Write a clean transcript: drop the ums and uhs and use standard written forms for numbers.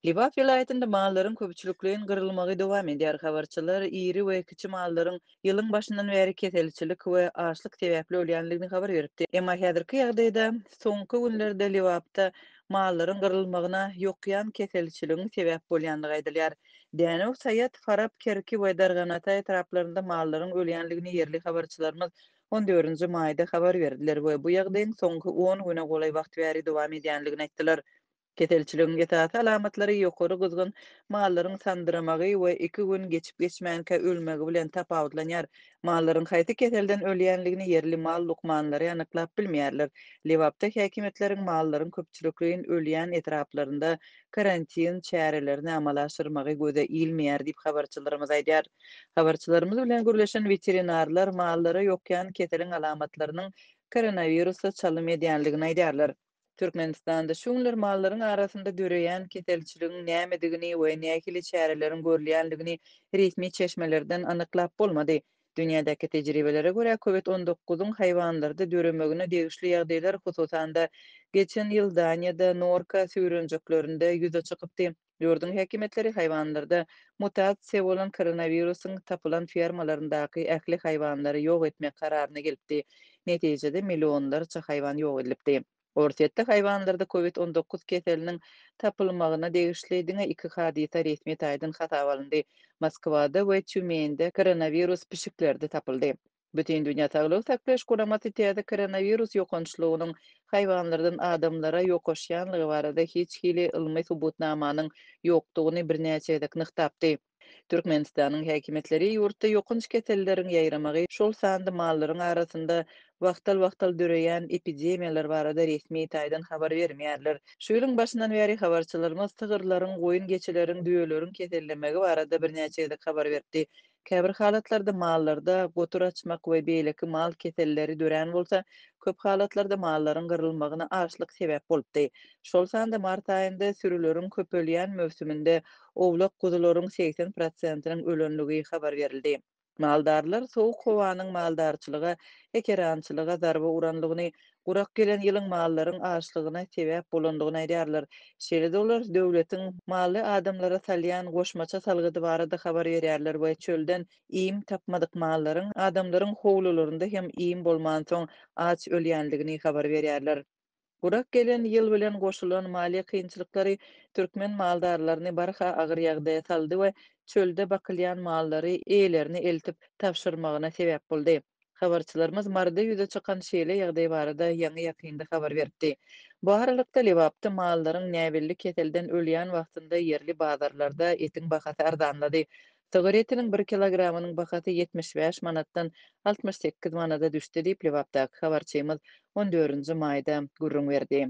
Liwat vilayetinde malların köpçülükliğin gyrylmagy dowam edýär. Habarçylar iri we kiçi malların ýylyň başyndan bäri keselçilik we açlyk sebäpli ölýänligini habar beripdi. Emma häzirki ýagdaýda soňky günlerde Liwatda mallaryň gyrylmagyna ýokýan keselçiligiň sebäp bolýandygy aýdylýar. Däne Sayat, Farab, Kerki we Darganatay taraplarynda mallaryň ölýänligini yerli habarçylarymyz 14-nji maýda habar berdiler we bu ýagdaýyň soňky 10 güne golay wagt bäri dowam edýänligini aýtdylar. Ketelçiligiň getäti alamatlary ýokary gyzgyn mallaryň sandyramagy we 2 gün geçip geçmänkä ölmegi bilen tapawutlanýar. Mallaryň haýsy keselden ölýänligini yerli mal lukmanlary anyklap bilmeýärler. Liwapda häkimetleriň mallaryň köpçülikliğin ölýän etraplarynda karantin çärelerini amala aşyrmagy göze ilmeýär diýip habarçylarymyz aýdýar. Habarçylarymyz bilen gürleşen veterinarlar mallara ýokýan keseliň alamatlarynyň koronawirusa çalym edýänligini aýdýarlar. Türkmenistanda şuňlar mallaryň arasynda döreýän keselçiligiň nämedigini we nähili çärelerin görülýänligini resmi çeşmelerden anyklap bolmady. Dünýädäki tejribelere görä COVID-19-yň haýwanlarda döremegine degişli ýagdaýlar hususanda geçen ýyl Daniýada Norka süýrenjeklerinde ýüze çykypdy. Ýurdun häkimetleri haýwanlarda mutasiýa bolan koronawirusyň tapylan fermalaryndaky ähli haýwanlary ýok etmek kararyna gelipdi. Netijede millionlarça haýwan ýok edilipdi. Orsetde haýwanlarda COVID-19 keseliniň tapylmagyna degişli diňe 2 hadisa resmi taýdan hata alındy. Moskwada we Tümeňde koronavirus pişiklerdi tapyldy. Bütün dünýä Saglyk saklaş Komitetiýeti koronavirus ýokançlygynyň haýwanlardan adamlara ýokaşýanlygy barada hiç hili ilmi subutnamanyň ýokdugyny birnäçe edek nyktapdy. Türkmenistanyň häkimetleri ýurtda ýokunç keselleriň ýaýramagy, şol sandy mallaryň arasynda wagtal döreýän epidemiýalar barada resmi taýdan habar bermeýärler. Şu ýylyň başyndan bäri habarçylarymyz tygyrlaryň, goýun geçeleriň, düýeleriň kesellemegi barada birnäçe edek habar berdi. Käbir halatlarda mallarda gotur açmak we beýleki mal keselleri dören bolsa, köp halatlarda mallaryň gyrylmagyna açlyk sebäp bolupdy. Şol sanda mart aýynda sürüleriň köpelýän mövsüminde owlak gudularyň 80%-iniň ölenligi habar berildi. Maldarlar sowuk howanyň maldarçylyga, ekerançylyga darba uranlygyny, gurak gelen ýylyň mallaryň açlygyna sebäp bolandygyny aýdýarlar. Şeýle dolar döwletiň maly adamlara salýan goşmaça salgydy barada habar berýärler we çölden iýim tapmadyk mallaryň adamlaryň howlularynda hem iýim bolman soň aç ölýänligini habar berýärler. Gurak gelen ýyl bilen goşulan maliýe kynçylyklary türkmen maldarlaryny barha agyr ýagdaýa saldy we çölde bakylýan mallary eýlerini eltip tapşyrmagyna sebäp boldy. Habarçylarymyz marda ýüze çykan şeýle ýagdaý barada ýangy ýakynda habar berdi. Bu aralykda Liwapda mallaryň näbilli keselden ölýän wagtynda yerli bazarlarda etiň bahasy arzanlady. Sygyr etiniň 1 kilogramynyň bahasy 75 manatdan 68 manata düşdi diýip Liwapdaky habarçymyz 14-nji maýda gurrun berdi.